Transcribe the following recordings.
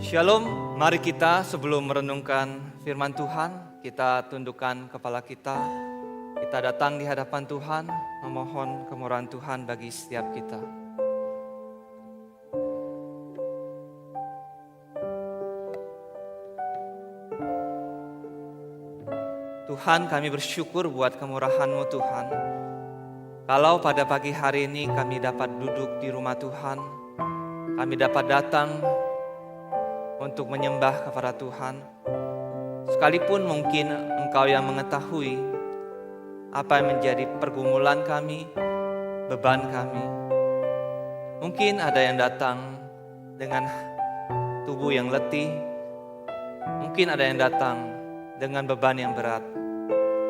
Shalom, mari kita sebelum merenungkan firman Tuhan, kita tundukkan kepala kita. Kita datang di hadapan Tuhan, memohon kemurahan Tuhan bagi setiap kita. Tuhan, kami bersyukur buat kemurahan-Mu Tuhan. Kalau pada pagi hari ini kami dapat duduk di rumah Tuhan, kami dapat datang untuk menyembah kepada Tuhan. Sekalipun mungkin Engkau yang mengetahui apa yang menjadi pergumulan kami, beban kami. Mungkin ada yang datang dengan tubuh yang letih. Mungkin ada yang datang dengan beban yang berat.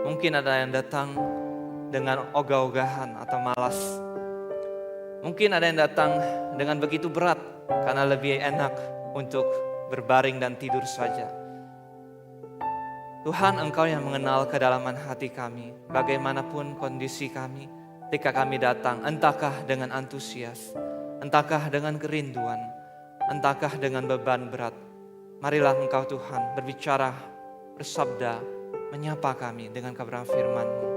Mungkin ada yang datang dengan ogah-ogahan atau malas. Mungkin ada yang datang dengan begitu berat karena lebih enak untuk berbaring dan tidur saja. Tuhan, Engkau yang mengenal kedalaman hati kami, bagaimanapun kondisi kami, ketika kami datang, entahkah dengan antusias, entahkah dengan kerinduan, entahkah dengan beban berat. Marilah Engkau Tuhan berbicara, bersabda, menyapa kami dengan kebenaran firman-Mu.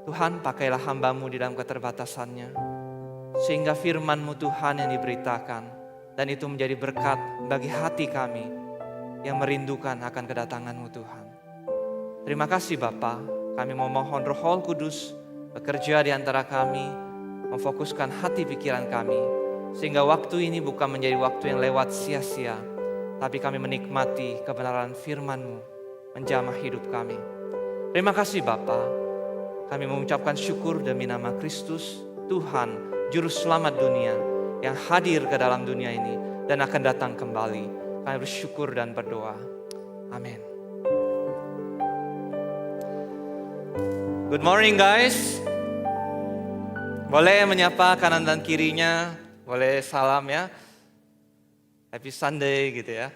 Tuhan, pakailah hamba-Mu di dalam keterbatasannya, sehingga firman-Mu Tuhan yang diberitakan, dan itu menjadi berkat bagi hati kami yang merindukan akan kedatangan-Mu Tuhan. Terima kasih Bapa, kami memohon Roh Kudus bekerja di antara kami, memfokuskan hati pikiran kami, sehingga waktu ini bukan menjadi waktu yang lewat sia-sia, tapi kami menikmati kebenaran firman-Mu menjamah hidup kami. Terima kasih Bapa, kami mengucapkan syukur demi nama Kristus, Tuhan, Juru Selamat dunia, yang hadir ke dalam dunia ini dan akan datang kembali. Kami bersyukur dan berdoa. Amin. Good morning guys. Boleh menyapa kanan dan kirinya, boleh salam ya. Happy Sunday gitu ya.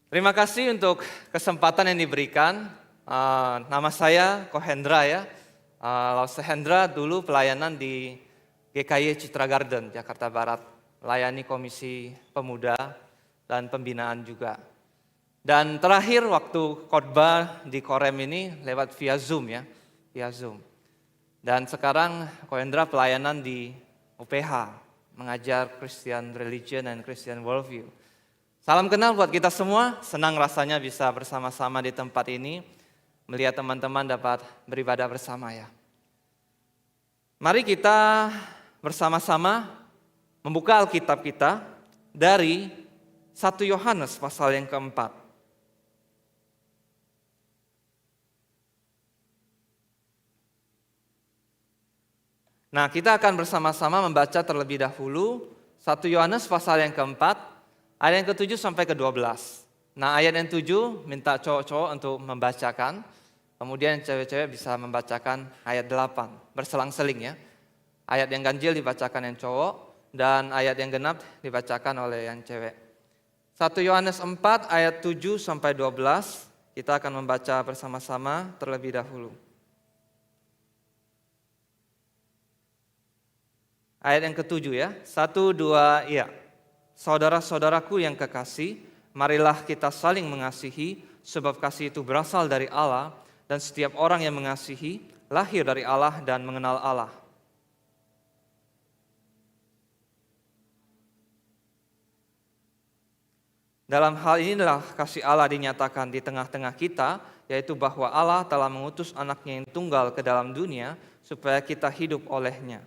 Terima kasih untuk kesempatan yang diberikan. Nama saya Kohendra ya. Lause Hendra, dulu pelayanan di GKY Citra Garden, Jakarta Barat, melayani komisi pemuda dan pembinaan juga. Dan terakhir waktu khotbah di Korem ini lewat via Zoom ya, via Zoom. Dan sekarang Kohendra pelayanan di UPH, mengajar Christian Religion and Christian Worldview. Salam kenal buat kita semua, senang rasanya bisa bersama-sama di tempat ini, melihat teman-teman dapat beribadah bersama ya. Mari kita bersama-sama membuka Alkitab kita dari 1 Yohanes pasal yang keempat. Nah, kita akan bersama-sama membaca terlebih dahulu 1 Yohanes pasal yang keempat, ayat yang ke-7 sampai ke-12. Nah, ayat yang 7 minta cowok-cowok untuk membacakan, kemudian cewek-cewek bisa membacakan ayat 8, berselang-seling ya. Ayat yang ganjil dibacakan yang cowok, dan ayat yang genap dibacakan oleh yang cewek. 1 Yohanes 4 ayat 7 sampai 12, kita akan membaca bersama-sama terlebih dahulu. Ayat yang ke-7 ya, 1, 2, iya. Saudara-saudaraku yang kekasih, marilah kita saling mengasihi, sebab kasih itu berasal dari Allah, dan setiap orang yang mengasihi, lahir dari Allah dan mengenal Allah. Dalam hal inilah kasih Allah dinyatakan di tengah-tengah kita, yaitu bahwa Allah telah mengutus anaknya yang tunggal ke dalam dunia, supaya kita hidup olehnya.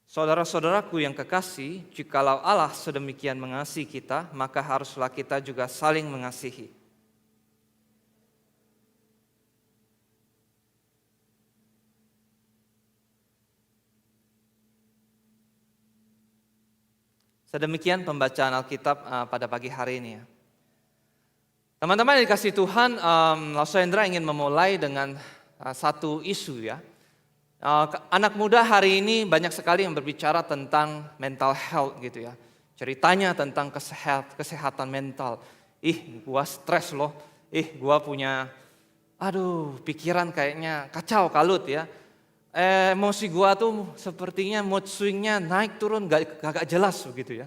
Saudara-saudaraku yang kekasih, jikalau Allah sedemikian mengasihi kita, maka haruslah kita juga saling mengasihi. Sedemikian pembacaan Alkitab pada pagi hari ini ya. Teman-teman yang dikasih Tuhan, Lause Hendra ingin memulai dengan satu isu ya. Anak muda hari ini banyak sekali yang berbicara tentang mental health gitu ya. Ceritanya tentang kesehatan mental gua stres loh, gua punya, pikiran kayaknya kacau kalut ya. Emosi gua tuh sepertinya mood swingnya naik turun gak jelas begitu ya.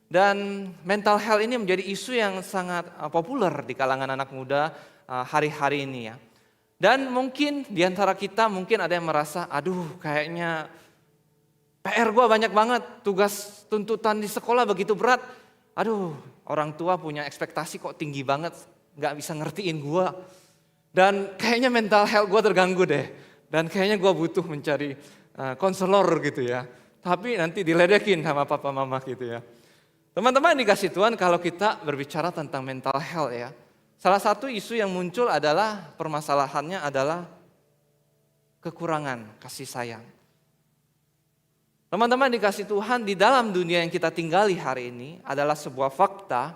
Dan mental health ini menjadi isu yang sangat populer di kalangan anak muda hari-hari ini ya. Dan mungkin di antara kita mungkin ada yang merasa, kayaknya PR gua banyak banget, tugas tuntutan di sekolah begitu berat. Orang tua punya ekspektasi kok tinggi banget, gak bisa ngertiin gua. Dan kayaknya mental health gua terganggu deh. Dan kayaknya gua butuh mencari konselor gitu ya. Tapi nanti diledekin sama papa mama gitu ya. Teman-teman dikasih Tuhan, kalau kita berbicara tentang mental health ya. Salah satu isu yang muncul adalah permasalahannya adalah kekurangan kasih sayang. Teman-teman dikasih Tuhan, di dalam dunia yang kita tinggali hari ini adalah sebuah fakta,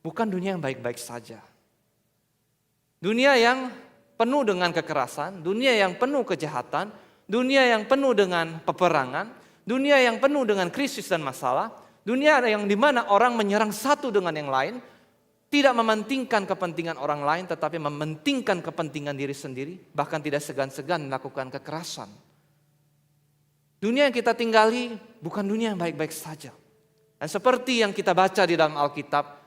bukan dunia yang baik-baik saja. Dunia yang penuh dengan kekerasan, dunia yang penuh kejahatan, dunia yang penuh dengan peperangan, dunia yang penuh dengan krisis dan masalah, dunia yang dimana orang menyerang satu dengan yang lain, tidak mementingkan kepentingan orang lain, tetapi mementingkan kepentingan diri sendiri, bahkan tidak segan-segan melakukan kekerasan. Dunia yang kita tinggali bukan dunia yang baik-baik saja. Dan seperti yang kita baca di dalam Alkitab,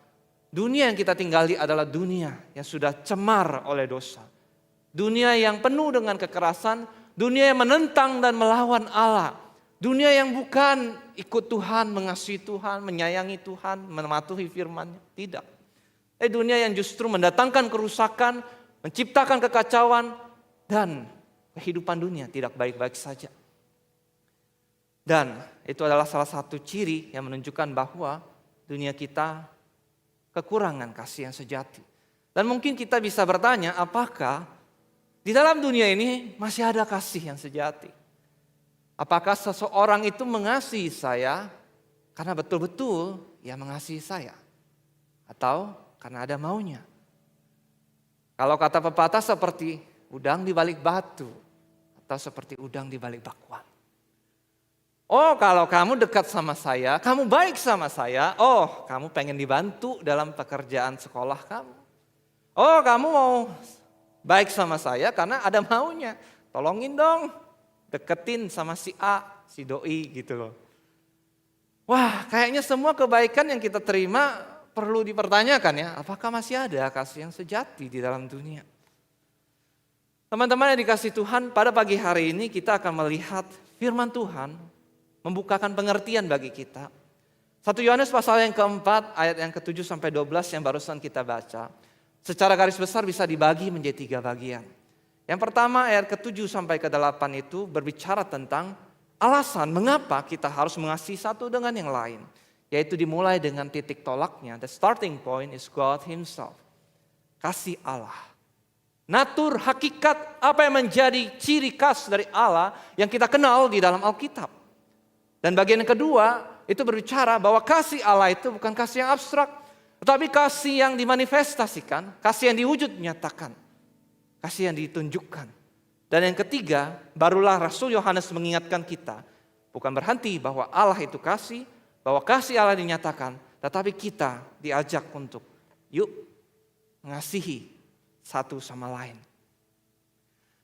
dunia yang kita tinggali adalah dunia yang sudah cemar oleh dosa. Dunia yang penuh dengan kekerasan, dunia yang menentang dan melawan Allah. Dunia yang bukan ikut Tuhan, mengasihi Tuhan, menyayangi Tuhan, mematuhi firman-Nya. Tidak. Dunia yang justru mendatangkan kerusakan, menciptakan kekacauan, dan kehidupan dunia tidak baik-baik saja. Dan itu adalah salah satu ciri yang menunjukkan bahwa dunia kita kekurangan kasih yang sejati. Dan mungkin kita bisa bertanya, apakah di dalam dunia ini masih ada kasih yang sejati? Apakah seseorang itu mengasihi saya karena betul-betul ia mengasihi saya? Atau karena ada maunya? Kalau kata pepatah seperti udang di balik batu atau seperti udang di balik bakwan. Kalau kamu dekat sama saya, kamu baik sama saya, kamu pengen dibantu dalam pekerjaan sekolah kamu. Kamu mau baik sama saya karena ada maunya. Tolongin dong, deketin sama si A, si doi gitu loh. Wah, kayaknya semua kebaikan yang kita terima perlu dipertanyakan ya. Apakah masih ada kasih yang sejati di dalam dunia? Teman-teman yang dikasih Tuhan, pada pagi hari ini kita akan melihat firman Tuhan membukakan pengertian bagi kita. 1 Yohanes pasal yang keempat, ayat yang ke-7 sampai 12 yang barusan kita baca. Secara garis besar bisa dibagi menjadi 3 bagian. Yang pertama ayat ke-7 sampai ke-8 itu berbicara tentang alasan mengapa kita harus mengasihi satu dengan yang lain. Yaitu dimulai dengan titik tolaknya. The starting point is God Himself. Kasih Allah. Natur, hakikat, apa yang menjadi ciri khas dari Allah yang kita kenal di dalam Alkitab. Dan bagian yang kedua itu berbicara bahwa kasih Allah itu bukan kasih yang abstrak. Tetapi kasih yang dimanifestasikan, kasih yang diwujud nyatakan. Kasih yang ditunjukkan. Dan yang ketiga, barulah Rasul Yohanes mengingatkan kita. Bukan berhenti bahwa Allah itu kasih, bahwa kasih Allah dinyatakan. Tetapi kita diajak untuk yuk mengasihi satu sama lain.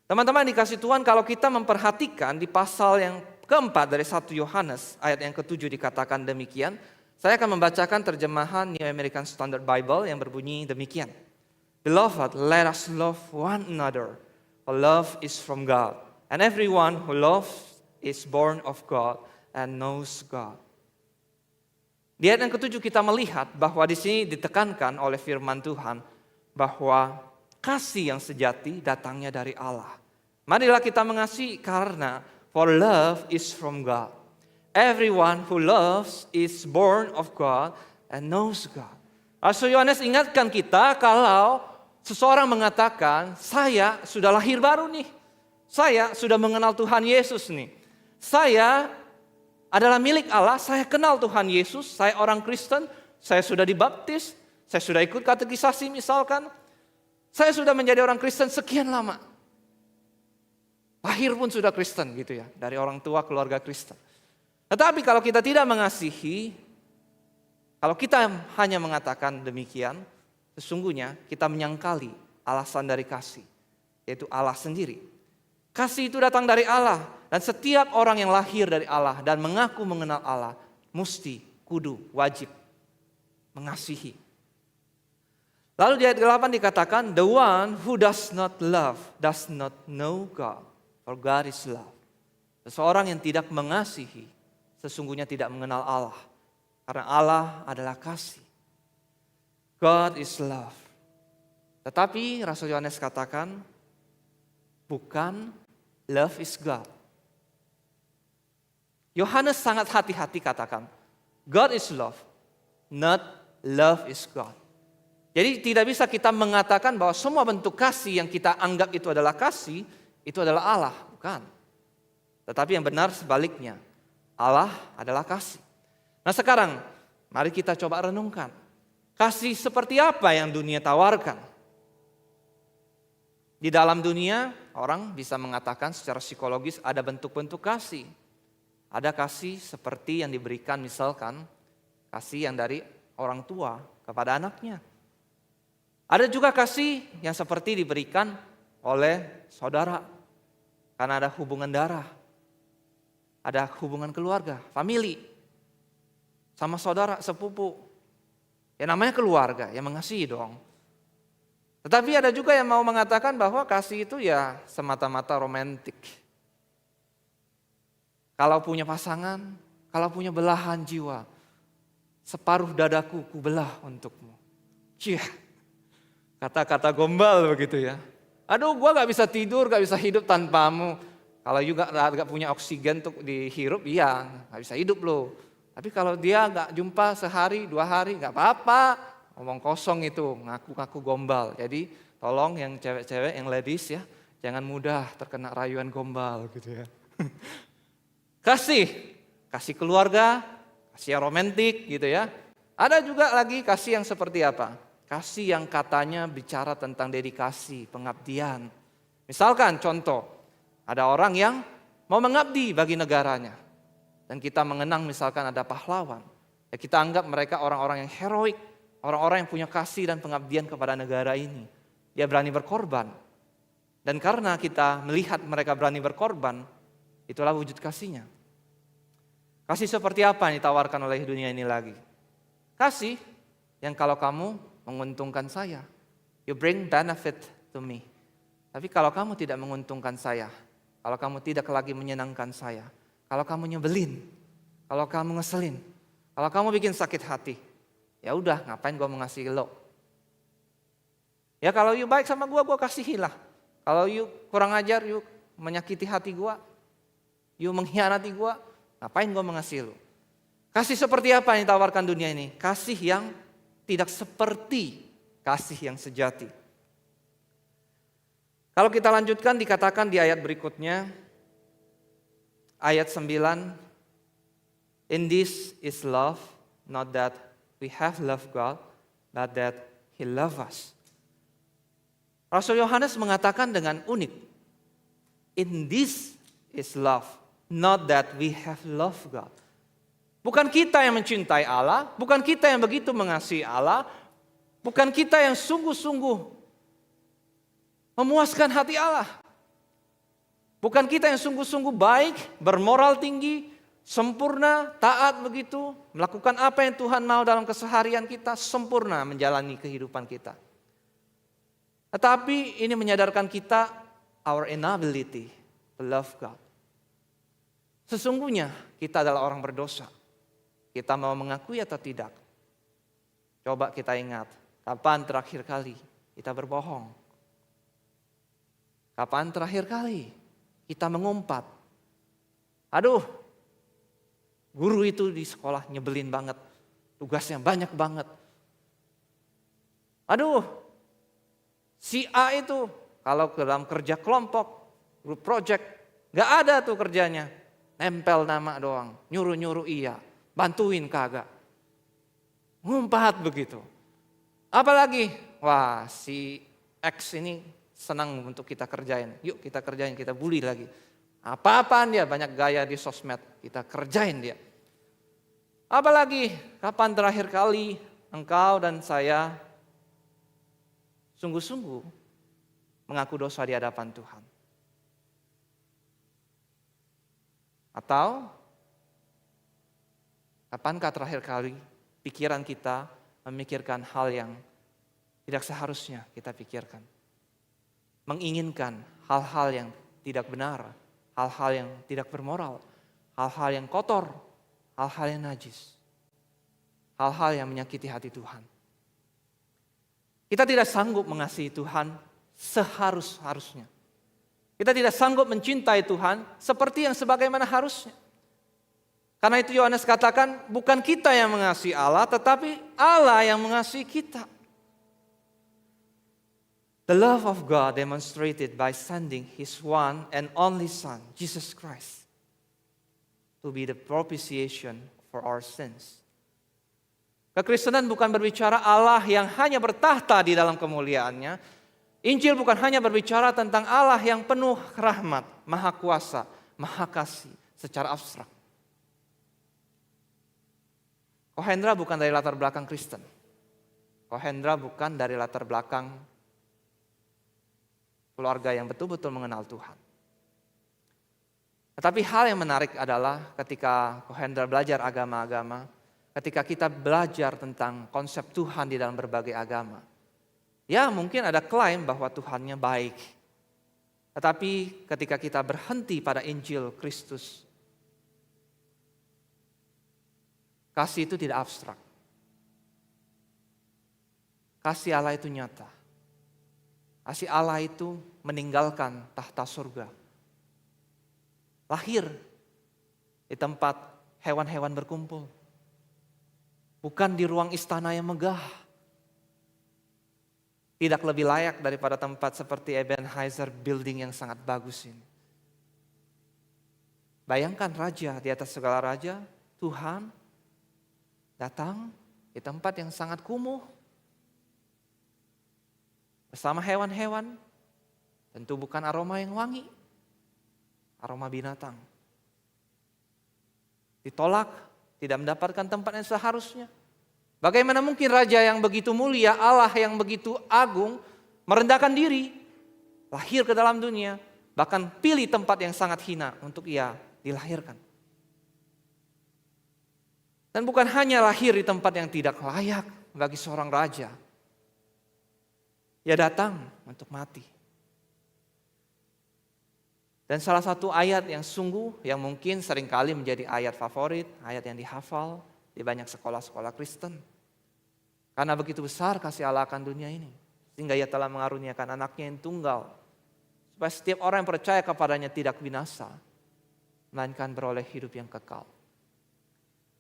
Teman-teman dikasih Tuhan, kalau kita memperhatikan di pasal yang keempat dari 1 Yohanes ayat yang ke-7 dikatakan demikian. Saya akan membacakan terjemahan New American Standard Bible yang berbunyi demikian. Beloved, let us love one another. For love is from God. And everyone who loves is born of God and knows God. Di ayat yang ke-7 kita melihat bahwa di sini ditekankan oleh firman Tuhan bahwa kasih yang sejati datangnya dari Allah. Marilah kita mengasihi karena for love is from God. Everyone who loves is born of God and knows God. Rasul Yohanes ingatkan kita kalau seseorang mengatakan, saya sudah lahir baru nih. Saya sudah mengenal Tuhan Yesus nih. Saya adalah milik Allah, saya kenal Tuhan Yesus, saya orang Kristen, saya sudah dibaptis, saya sudah ikut katekisasi misalkan. Saya sudah menjadi orang Kristen sekian lama. Lahir pun sudah Kristen gitu ya, dari orang tua keluarga Kristen. Tetapi kalau kita tidak mengasihi, Kalau kita hanya mengatakan demikian, sesungguhnya kita menyangkali alasan dari kasih, yaitu Allah sendiri. Kasih itu datang dari Allah, dan setiap orang yang lahir dari Allah dan mengaku mengenal Allah, mesti, kudu, wajib mengasihi. Lalu di ayat 8 dikatakan, the one who does not love does not know God, for God is love. Seseorang yang tidak mengasihi, sesungguhnya tidak mengenal Allah, karena Allah adalah kasih. God is love. Tetapi Rasul Yohanes katakan, bukan love is God. Yohanes sangat hati-hati katakan, God is love, not love is God. Jadi tidak bisa kita mengatakan bahwa semua bentuk kasih yang kita anggap itu adalah kasih, itu adalah Allah, bukan. Tetapi yang benar sebaliknya, Allah adalah kasih. Nah sekarang, mari kita coba renungkan. Kasih seperti apa yang dunia tawarkan? Di dalam dunia, orang bisa mengatakan secara psikologis ada bentuk-bentuk kasih. Ada kasih seperti yang diberikan misalkan, kasih yang dari orang tua kepada anaknya. Ada juga kasih yang seperti diberikan oleh saudara, karena ada hubungan darah. Ada hubungan keluarga, family, sama saudara, sepupu. Ya namanya keluarga, yang mengasihi dong. Tetapi ada juga yang mau mengatakan bahwa kasih itu ya semata-mata romantik. Kalau punya pasangan, kalau punya belahan jiwa, separuh dadaku kubelah untukmu. Cih, kata-kata gombal begitu ya. Aduh gua gak bisa tidur, gak bisa hidup tanpamu. Kalau juga gak punya oksigen untuk dihirup, iya gak bisa hidup loh. Tapi kalau dia gak jumpa sehari, 2 hari gak apa-apa. Ngomong kosong itu, ngaku-ngaku gombal. Jadi tolong yang cewek-cewek, yang ladies ya, jangan mudah terkena rayuan gombal gitu ya. Kasih keluarga, kasih yang romantik gitu ya. Ada juga lagi kasih yang seperti apa? Kasih yang katanya bicara tentang dedikasi, pengabdian. Misalkan contoh, ada orang yang mau mengabdi bagi negaranya. Dan kita mengenang misalkan ada pahlawan. Ya kita anggap mereka orang-orang yang heroik, orang-orang yang punya kasih dan pengabdian kepada negara ini. Dia berani berkorban. Dan karena kita melihat mereka berani berkorban, itulah wujud kasihnya. Kasih seperti apa yang ditawarkan oleh dunia ini lagi? Kasih yang kalau kamu menguntungkan saya, you bring benefit to me. Tapi kalau kamu tidak menguntungkan saya, kalau kamu tidak lagi menyenangkan saya, kalau kamu nyebelin, kalau kamu ngeselin, kalau kamu bikin sakit hati, ya udah ngapain gue mengasihi lo? Ya kalau you baik sama gue kasihilah. Kalau you kurang ajar, you menyakiti hati gue, you mengkhianati gue, ngapain gue mengasihi lo? Kasih seperti apa yang ditawarkan dunia ini? Kasih yang tidak seperti kasih yang sejati. Kalau kita lanjutkan dikatakan di ayat berikutnya, ayat 9, in this is love, not that we have loved God, but that He loved us. Rasul Yohanes mengatakan dengan unik, in this is love, not that we have loved God. Bukan kita yang mencintai Allah, bukan kita yang begitu mengasihi Allah, bukan kita yang sungguh-sungguh memuaskan hati Allah. Bukan kita yang sungguh-sungguh baik, bermoral tinggi, sempurna, taat begitu, melakukan apa yang Tuhan mau dalam keseharian kita, sempurna menjalani kehidupan kita. Tetapi ini menyadarkan kita our inability to love God. Sesungguhnya kita adalah orang berdosa. Kita mau mengakui atau tidak? Coba kita ingat, kapan terakhir kali kita berbohong? Kapan terakhir kali kita mengumpat? Aduh, guru itu di sekolah nyebelin banget, tugasnya banyak banget. Aduh, si A itu kalau dalam kerja kelompok, group project, gak ada tuh kerjanya. Nempel nama doang, nyuruh-nyuruh iya. Bantuin kagak. Ngumpat begitu. Apalagi, wah si X ini senang untuk kita kerjain. Yuk kita kerjain, kita bully lagi. Apa-apaan dia, banyak gaya di sosmed. Kita kerjain dia. Apalagi kapan terakhir kali engkau dan saya sungguh-sungguh mengaku dosa di hadapan Tuhan? Atau kapankah terakhir kali pikiran kita memikirkan hal yang tidak seharusnya kita pikirkan? Menginginkan hal-hal yang tidak benar, hal-hal yang tidak bermoral, hal-hal yang kotor, hal-hal yang najis, hal-hal yang menyakiti hati Tuhan. Kita tidak sanggup mengasihi Tuhan seharus-harusnya. Kita tidak sanggup mencintai Tuhan seperti yang sebagaimana harusnya. Karena itu Yohanes katakan, bukan kita yang mengasihi Allah, tetapi Allah yang mengasihi kita. The love of God demonstrated by sending His one and only Son, Jesus Christ, to be the propitiation for our sins. Kekristenan bukan berbicara Allah yang hanya bertahta di dalam kemuliaannya. Injil bukan hanya berbicara tentang Allah yang penuh rahmat, maha kuasa, maha kasih secara abstrak. Kohendra bukan dari latar belakang Kristen. Kohendra bukan dari latar belakang keluarga yang betul-betul mengenal Tuhan. Tetapi hal yang menarik adalah ketika Kohendra belajar agama-agama, ketika kita belajar tentang konsep Tuhan di dalam berbagai agama. Ya mungkin ada klaim bahwa Tuhannya baik. Tetapi ketika kita berhenti pada Injil Kristus, kasih itu tidak abstrak. Kasih Allah itu nyata. Kasih Allah itu meninggalkan tahta surga. Lahir di tempat hewan-hewan berkumpul. Bukan di ruang istana yang megah. Tidak lebih layak daripada tempat seperti Ebenezer Building yang sangat bagus ini. Bayangkan raja di atas segala raja, Tuhan datang di tempat yang sangat kumuh. Bersama hewan-hewan, tentu bukan aroma yang wangi. Aroma binatang. Ditolak, tidak mendapatkan tempat yang seharusnya. Bagaimana mungkin raja yang begitu mulia, Allah yang begitu agung, merendahkan diri, lahir ke dalam dunia, bahkan pilih tempat yang sangat hina untuk ia dilahirkan. Dan bukan hanya lahir di tempat yang tidak layak bagi seorang raja. Ia datang untuk mati. Dan salah satu ayat yang mungkin seringkali menjadi ayat favorit, ayat yang dihafal di banyak sekolah-sekolah Kristen. Karena begitu besar kasih Allah akan dunia ini. Sehingga ia telah mengaruniakan anaknya yang tunggal. Supaya setiap orang yang percaya kepadanya tidak binasa. Melainkan beroleh hidup yang kekal.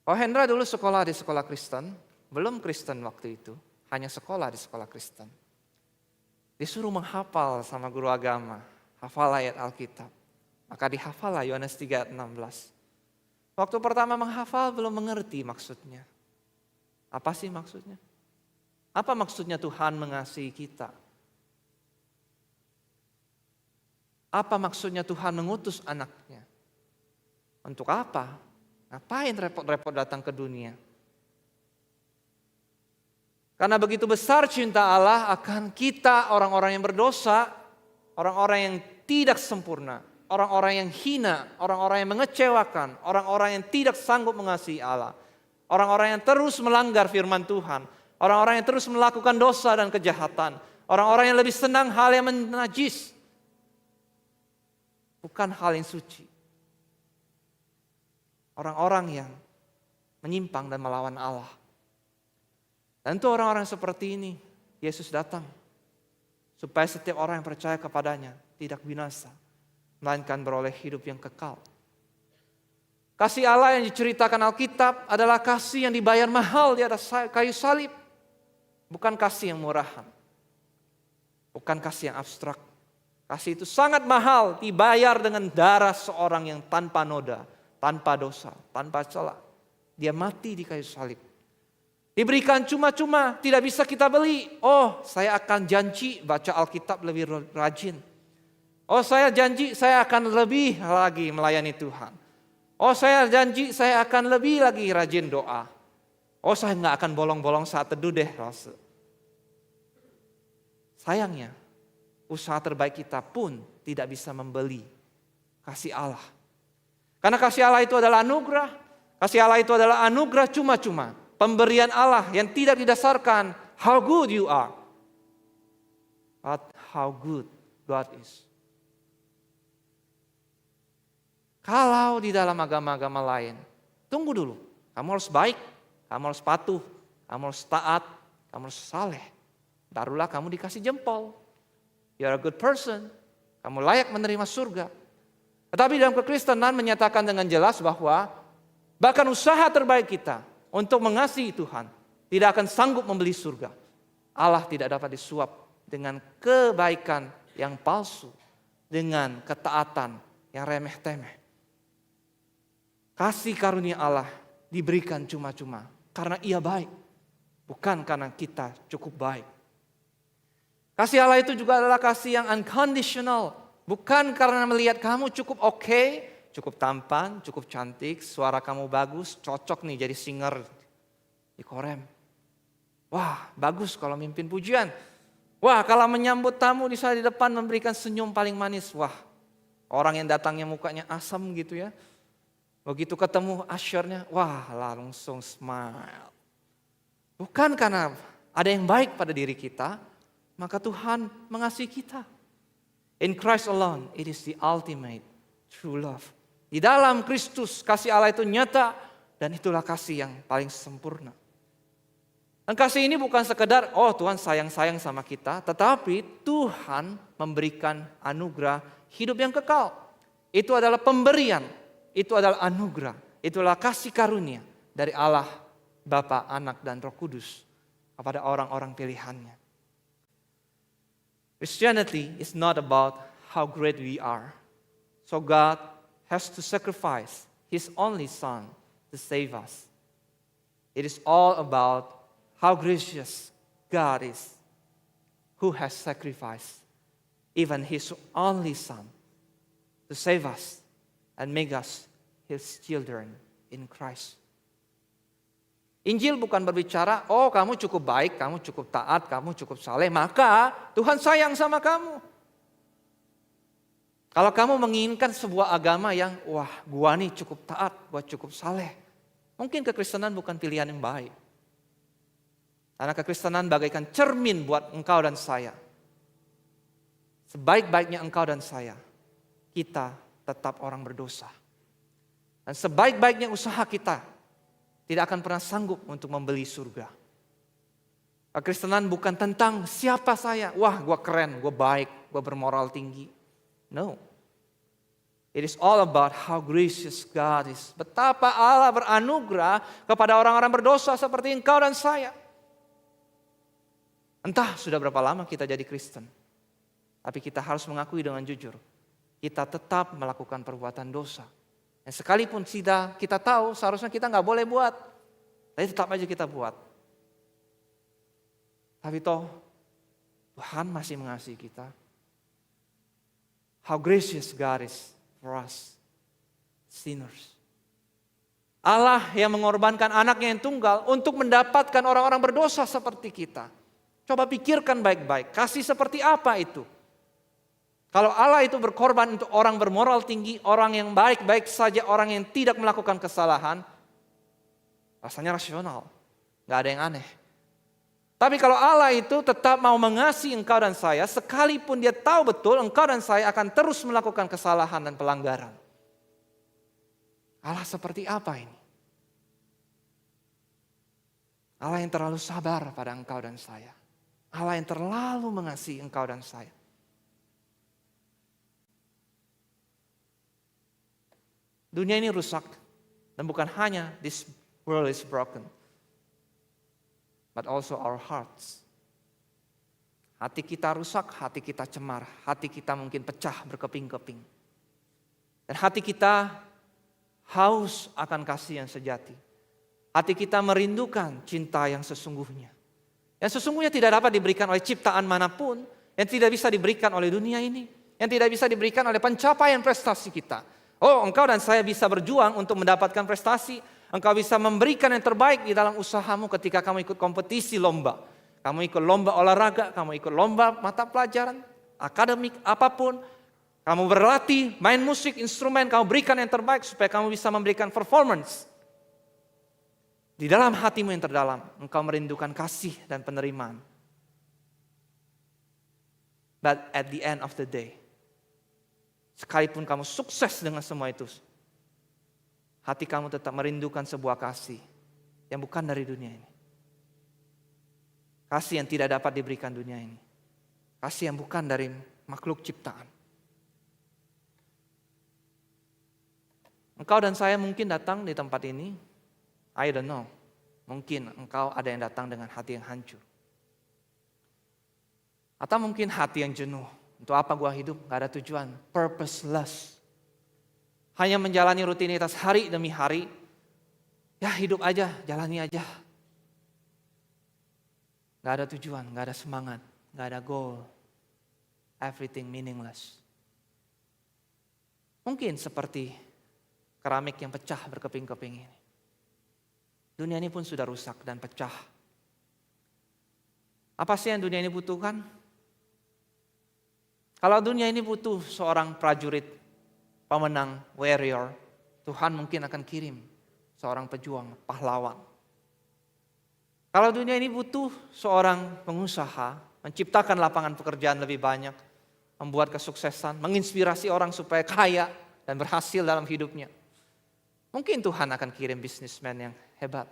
Kalau Hendra dulu sekolah di sekolah Kristen. Belum Kristen waktu itu. Hanya sekolah di sekolah Kristen. Disuruh menghafal sama guru agama. Hafal ayat Alkitab. Maka dihafallah Yohanes 3:16. Waktu pertama menghafal belum mengerti maksudnya. Apa sih maksudnya? Apa maksudnya Tuhan mengasihi kita? Apa maksudnya Tuhan mengutus anaknya? Untuk apa? Ngapain repot-repot datang ke dunia? Karena begitu besar cinta Allah akan kita orang-orang yang berdosa, orang-orang yang tidak sempurna, orang-orang yang hina, orang-orang yang mengecewakan, orang-orang yang tidak sanggup mengasihi Allah, orang-orang yang terus melanggar firman Tuhan, orang-orang yang terus melakukan dosa dan kejahatan, orang-orang yang lebih senang hal yang najis, bukan hal yang suci. Orang-orang yang menyimpang dan melawan Allah. Dan untuk orang-orang seperti ini, Yesus datang supaya setiap orang yang percaya kepadanya tidak binasa, melainkan beroleh hidup yang kekal. Kasih Allah yang diceritakan Alkitab adalah kasih yang dibayar mahal di atas kayu salib. Bukan kasih yang murahan. Bukan kasih yang abstrak. Kasih itu sangat mahal, dibayar dengan darah seorang yang tanpa noda, tanpa dosa, tanpa celah. Dia mati di kayu salib. Diberikan cuma-cuma, tidak bisa kita beli. Oh, saya akan janji baca Alkitab lebih rajin. Oh, saya janji saya akan lebih lagi melayani Tuhan. Oh saya janji saya akan lebih lagi rajin doa. Oh saya nggak akan bolong-bolong saat teduh deh. Sayangnya usaha terbaik kita pun tidak bisa membeli kasih Allah. Karena kasih Allah itu adalah anugerah. Kasih Allah itu adalah anugerah cuma-cuma. Pemberian Allah yang tidak didasarkan how good you are. But how good God is. Kalau di dalam agama-agama lain, tunggu dulu. Kamu harus baik, kamu harus patuh, kamu harus taat, kamu harus saleh. Barulah kamu dikasih jempol. You are a good person. Kamu layak menerima surga. Tetapi dalam kekristenan menyatakan dengan jelas bahwa bahkan usaha terbaik kita untuk mengasihi Tuhan tidak akan sanggup membeli surga. Allah tidak dapat disuap dengan kebaikan yang palsu, dengan ketaatan yang remeh-temeh. Kasih karunia Allah diberikan cuma-cuma karena Ia baik, bukan karena kita cukup baik. Kasih Allah itu juga adalah kasih yang unconditional, bukan karena melihat kamu cukup oke, cukup tampan, cukup cantik, suara kamu bagus, cocok nih jadi singer di Korem. Wah, bagus kalau mimpin pujian. Wah, kalau menyambut tamu di saat di depan memberikan senyum paling manis. Wah, orang yang datangnya mukanya asam gitu ya. Begitu ketemu ushernya, wah langsung smile. Bukan karena ada yang baik pada diri kita, maka Tuhan mengasihi kita. In Christ alone, it is the ultimate true love. Di dalam Kristus, kasih Allah itu nyata dan itulah kasih yang paling sempurna. Dan kasih ini bukan sekedar, oh Tuhan sayang-sayang sama kita, tetapi Tuhan memberikan anugerah hidup yang kekal. Itu adalah pemberian. Itu adalah anugerah, itulah kasih karunia dari Allah, Bapa, Anak, dan Roh Kudus kepada orang-orang pilihannya. Christianity is not about how great we are. So God has to sacrifice His only Son to save us. It is all about how gracious God is, who has sacrificed even His only Son to save us and make us His children in Christ. Injil bukan berbicara, oh kamu cukup baik, kamu cukup taat, kamu cukup saleh, maka Tuhan sayang sama kamu. Kalau kamu menginginkan sebuah agama yang, wah gua nih cukup taat, gua cukup saleh, mungkin kekristenan bukan pilihan yang baik. Karena kekristenan bagaikan cermin buat engkau dan saya. Sebaik-baiknya engkau dan saya, kita tetap orang berdosa. Dan sebaik-baiknya usaha kita tidak akan pernah sanggup untuk membeli surga. Kekristenan bukan tentang siapa saya. Wah, gue keren, gue baik, gue bermoral tinggi. No. It is all about how gracious God is. Betapa Allah beranugerah kepada orang-orang berdosa seperti engkau dan saya. Entah sudah berapa lama kita jadi Kristen. Tapi kita harus mengakui dengan jujur. Kita tetap melakukan perbuatan dosa. Dan sekalipun kita tahu seharusnya kita nggak boleh buat. Tapi tetap aja kita buat. Tapi toh Tuhan masih mengasihi kita. How gracious God is for us sinners. Allah yang mengorbankan anaknya yang tunggal untuk mendapatkan orang-orang berdosa seperti kita. Coba pikirkan baik-baik, kasih seperti apa itu? Kalau Allah itu berkorban untuk orang bermoral tinggi, orang yang baik-baik saja, orang yang tidak melakukan kesalahan, rasanya rasional, gak ada yang aneh. Tapi kalau Allah itu tetap mau mengasihi engkau dan saya, sekalipun dia tahu betul engkau dan saya akan terus melakukan kesalahan dan pelanggaran. Allah seperti apa ini? Allah yang terlalu sabar pada engkau dan saya. Allah yang terlalu mengasihi engkau dan saya. Dunia ini rusak. Dan bukan hanya this world is broken. But also our hearts. Hati kita rusak, hati kita cemar, hati kita mungkin pecah berkeping-keping. Dan hati kita haus akan kasih yang sejati. Hati kita merindukan cinta yang sesungguhnya. Yang sesungguhnya tidak dapat diberikan oleh ciptaan manapun, yang tidak bisa diberikan oleh dunia ini, yang tidak bisa diberikan oleh pencapaian prestasi kita. Oh, engkau dan saya bisa berjuang untuk mendapatkan prestasi. Engkau bisa memberikan yang terbaik di dalam usahamu ketika kamu ikut kompetisi lomba. Kamu ikut lomba olahraga, kamu ikut lomba mata pelajaran, akademik, apapun. Kamu berlatih, main musik, instrumen, kamu berikan yang terbaik supaya kamu bisa memberikan performance. Di dalam hatimu yang terdalam, engkau merindukan kasih dan penerimaan. But at the end of the day, sekalipun kamu sukses dengan semua itu, hati kamu tetap merindukan sebuah kasih yang bukan dari dunia ini. Kasih yang tidak dapat diberikan dunia ini. Kasih yang bukan dari makhluk ciptaan. Engkau dan saya mungkin datang di tempat ini, I don't know. Mungkin engkau ada yang datang dengan hati yang hancur. Atau mungkin hati yang jenuh. Untuk apa gua hidup? Gak ada tujuan. Purposeless. Hanya menjalani rutinitas hari demi hari. Ya hidup aja, jalani aja. Gak ada tujuan, gak ada semangat, gak ada goal. Everything meaningless. Mungkin seperti keramik yang pecah berkeping-keping ini. Dunia ini pun sudah rusak dan pecah. Apa sih yang dunia ini butuhkan? Kalau dunia ini butuh seorang prajurit, pemenang, warrior, Tuhan mungkin akan kirim seorang pejuang, pahlawan. Kalau dunia ini butuh seorang pengusaha, menciptakan lapangan pekerjaan lebih banyak, membuat kesuksesan, menginspirasi orang supaya kaya dan berhasil dalam hidupnya. Mungkin Tuhan akan kirim bisnismen yang hebat.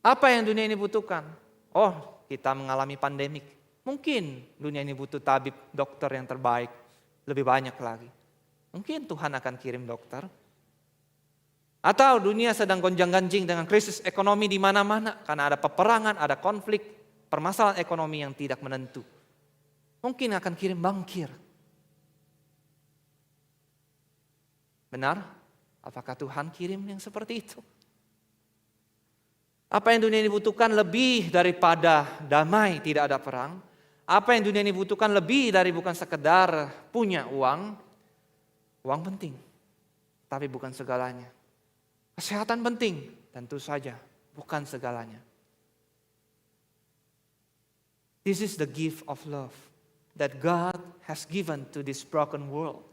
Apa yang dunia ini butuhkan? Oh, kita mengalami pandemik. Mungkin dunia ini butuh tabib, dokter yang terbaik, lebih banyak lagi. Mungkin Tuhan akan kirim dokter. Atau dunia sedang gonjang-ganjing dengan krisis ekonomi di mana-mana karena ada peperangan, ada konflik, permasalahan ekonomi yang tidak menentu. Mungkin akan kirim bankir. Benar? Apakah Tuhan kirim yang seperti itu? Apa yang dunia ini butuhkan lebih daripada damai, tidak ada perang. Apa yang dunia ini butuhkan lebih dari bukan sekedar punya uang. Uang penting, tapi bukan segalanya. Kesehatan penting, tentu saja bukan segalanya. This is the gift of love that God has given to this broken world.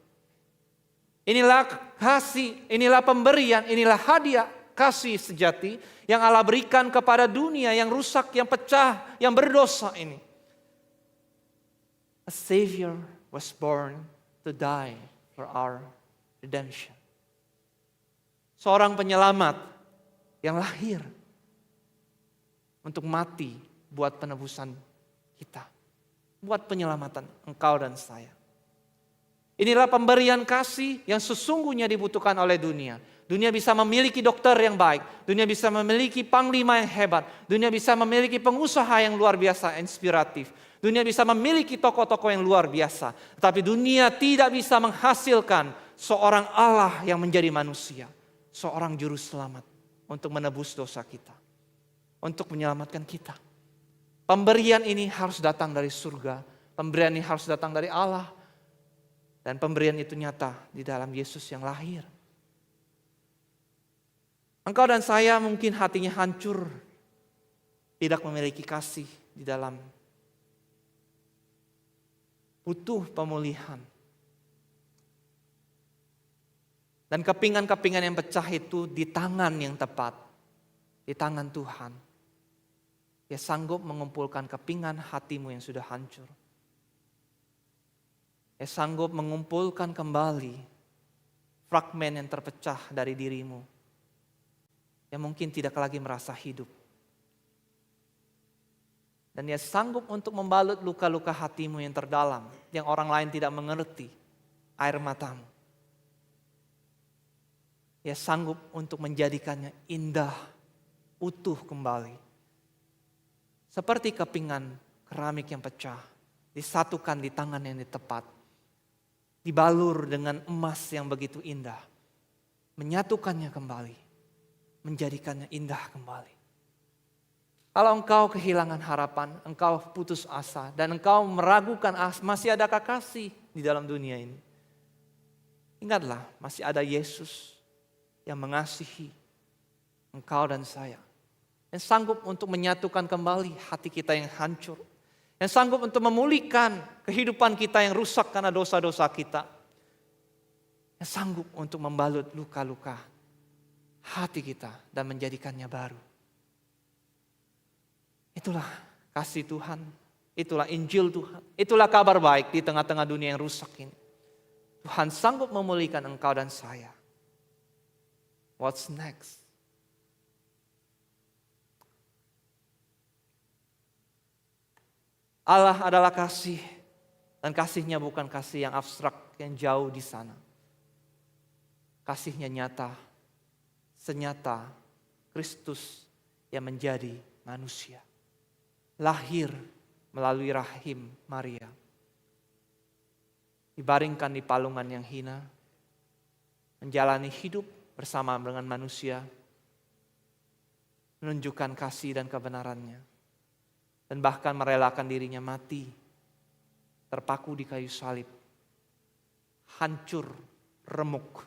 Inilah kasih, inilah pemberian, inilah hadiah kasih sejati yang Allah berikan kepada dunia yang rusak, yang pecah, yang berdosa ini. A Savior was born to die for our redemption. Seorang penyelamat yang lahir untuk mati buat penebusan kita. Buat penyelamatan engkau dan saya. Inilah pemberian kasih yang sesungguhnya dibutuhkan oleh dunia. Dunia bisa memiliki dokter yang baik. Dunia bisa memiliki panglima yang hebat. Dunia bisa memiliki pengusaha yang luar biasa, inspiratif. Dunia bisa memiliki tokoh-tokoh yang luar biasa. Tetapi dunia tidak bisa menghasilkan seorang Allah yang menjadi manusia. Seorang juru selamat untuk menebus dosa kita. Untuk menyelamatkan kita. Pemberian ini harus datang dari surga. Pemberian ini harus datang dari Allah. Dan pemberian itu nyata di dalam Yesus yang lahir. Engkau dan saya mungkin hatinya hancur. Tidak memiliki kasih di dalam. Butuh pemulihan. Dan kepingan-kepingan yang pecah itu di tangan yang tepat. Di tangan Tuhan. Dia sanggup mengumpulkan kepingan hatimu yang sudah hancur. Dia sanggup mengumpulkan kembali fragmen yang terpecah dari dirimu. Yang mungkin tidak lagi merasa hidup. Dan dia sanggup untuk membalut luka-luka hatimu yang terdalam. Yang orang lain tidak mengerti air matamu. Dia sanggup untuk menjadikannya indah, utuh kembali. Seperti kepingan keramik yang pecah. Disatukan di tangan yang tepat. Dibalur dengan emas yang begitu indah. Menyatukannya kembali. Menjadikannya indah kembali. Kalau engkau kehilangan harapan, engkau putus asa, dan engkau meragukan masih adakah kasih di dalam dunia ini. Ingatlah, masih ada Yesus yang mengasihi engkau dan saya. Yang sanggup untuk menyatukan kembali hati kita yang hancur. Yang sanggup untuk memulihkan kehidupan kita yang rusak karena dosa-dosa kita. Yang sanggup untuk membalut luka-luka hati kita dan menjadikannya baru. Itulah kasih Tuhan. Itulah Injil Tuhan. Itulah kabar baik di tengah-tengah dunia yang rusak ini. Tuhan sanggup memulihkan engkau dan saya. What's next? Allah adalah kasih. Dan kasihnya bukan kasih yang abstrak, yang jauh di sana. Kasihnya nyata. Senyata Kristus yang menjadi manusia. Lahir melalui rahim Maria. Dibaringkan di palungan yang hina. Menjalani hidup bersama dengan manusia. Menunjukkan kasih dan kebenarannya. Dan bahkan merelakan dirinya mati. Terpaku di kayu salib. Hancur, remuk.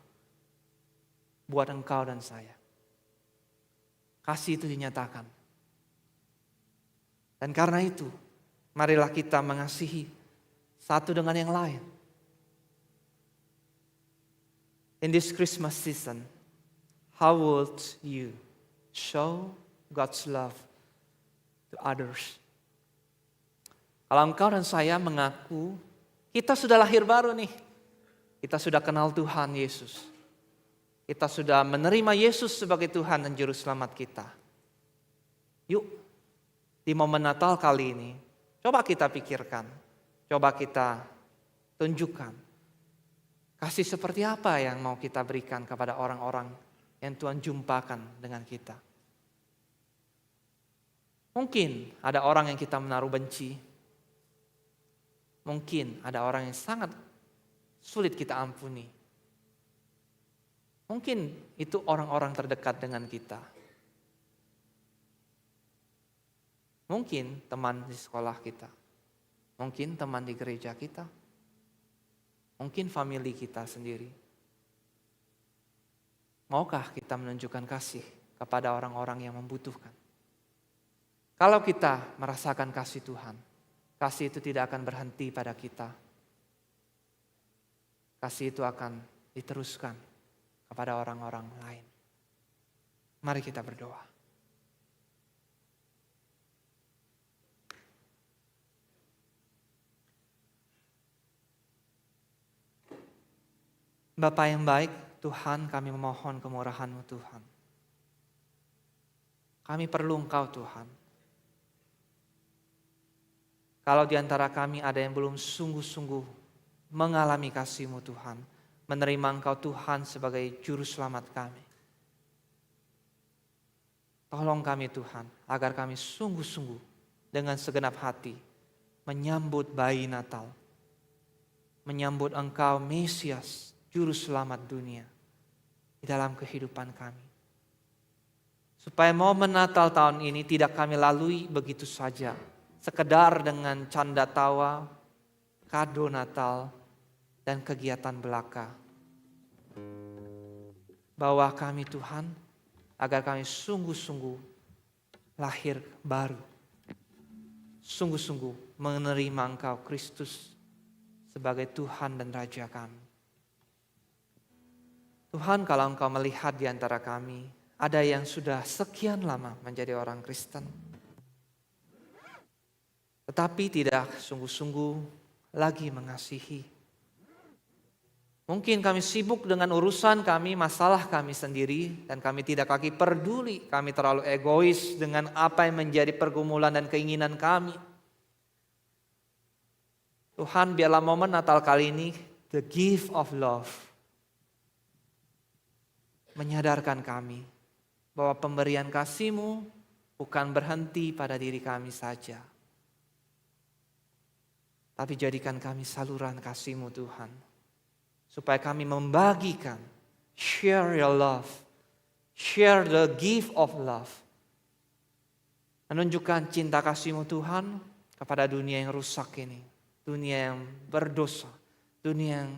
Buat engkau dan saya. Kasih itu dinyatakan. Dan karena itu, marilah kita mengasihi satu dengan yang lain. In this Christmas season, how would you show God's love to others? Kalau engkau dan saya mengaku, kita sudah lahir baru nih. Kita sudah kenal Tuhan Yesus. Kita sudah menerima Yesus sebagai Tuhan dan Juru Selamat kita. Yuk, di momen Natal kali ini, coba kita pikirkan. Coba kita tunjukkan. Kasih seperti apa yang mau kita berikan kepada orang-orang yang Tuhan jumpakan dengan kita. Mungkin ada orang yang kita menaruh benci. Mungkin ada orang yang sangat sulit kita ampuni. Mungkin itu orang-orang terdekat dengan kita. Mungkin teman di sekolah kita. Mungkin teman di gereja kita. Mungkin famili kita sendiri. Maukah kita menunjukkan kasih kepada orang-orang yang membutuhkan? Kalau kita merasakan kasih Tuhan, kasih itu tidak akan berhenti pada kita. Kasih itu akan diteruskan kepada orang-orang lain. Mari kita berdoa. Bapa yang baik, Tuhan, kami memohon kemurahan-Mu Tuhan. Kami perlu Engkau Tuhan. Kalau di antara kami ada yang belum sungguh-sungguh mengalami kasih-Mu Tuhan, menerima Engkau Tuhan sebagai Juru Selamat kami. Tolong kami Tuhan, agar kami sungguh-sungguh dengan segenap hati menyambut bayi Natal. Menyambut Engkau Mesias, Juru Selamat dunia di dalam kehidupan kami. Supaya momen Natal tahun ini tidak kami lalui begitu saja. Sekedar dengan canda tawa, kado Natal, dan kegiatan belaka. Bawa kami Tuhan, agar kami sungguh-sungguh lahir baru. Sungguh-sungguh menerima Engkau Kristus sebagai Tuhan dan Raja kami. Tuhan, kalau Engkau melihat di antara kami, ada yang sudah sekian lama menjadi orang Kristen, tetapi tidak sungguh-sungguh lagi mengasihi. Mungkin kami sibuk dengan urusan kami, masalah kami sendiri, dan kami tidak lagi peduli. Kami terlalu egois dengan apa yang menjadi pergumulan dan keinginan kami. Tuhan, biarlah momen Natal kali ini, the gift of love, menyadarkan kami bahwa pemberian kasih-Mu bukan berhenti pada diri kami saja. Tapi jadikan kami saluran kasih-Mu Tuhan. Supaya kami membagikan, share your love, share the gift of love. Menunjukkan cinta kasih-Mu Tuhan kepada dunia yang rusak ini. Dunia yang berdosa, dunia yang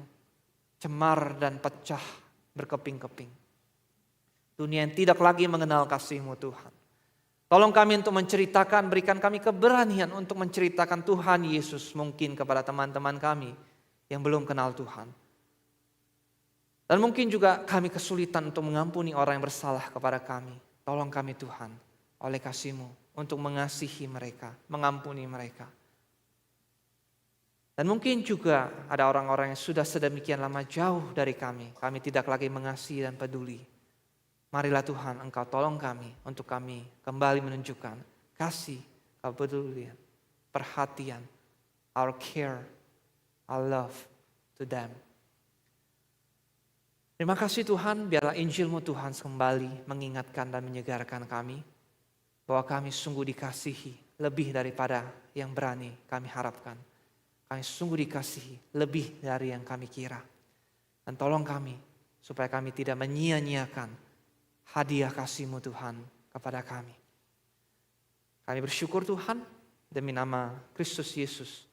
cemar dan pecah berkeping-keping. Dunia yang tidak lagi mengenal kasih-Mu Tuhan. Tolong kami untuk menceritakan, berikan kami keberanian untuk menceritakan Tuhan Yesus mungkin kepada teman-teman kami yang belum kenal Tuhan. Dan mungkin juga kami kesulitan untuk mengampuni orang yang bersalah kepada kami. Tolong kami Tuhan, oleh kasih-Mu untuk mengasihi mereka, mengampuni mereka. Dan mungkin juga ada orang-orang yang sudah sedemikian lama jauh dari kami tidak lagi mengasihi dan peduli. Marilah Tuhan, Engkau tolong kami untuk kami kembali menunjukkan kasih, kepedulian, perhatian, our care, our love to them. Terima kasih Tuhan, biarlah Injil-Mu Tuhan kembali mengingatkan dan menyegarkan kami bahwa kami sungguh dikasihi lebih daripada yang berani kami harapkan. Kami sungguh dikasihi lebih dari yang kami kira. Dan tolong kami supaya kami tidak menyia-nyiakan hadiah kasih-Mu Tuhan kepada kami. Kami bersyukur Tuhan demi nama Kristus Yesus,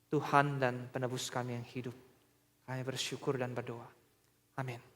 Tuhan dan penebus kami yang hidup. Kami bersyukur dan berdoa. Amin.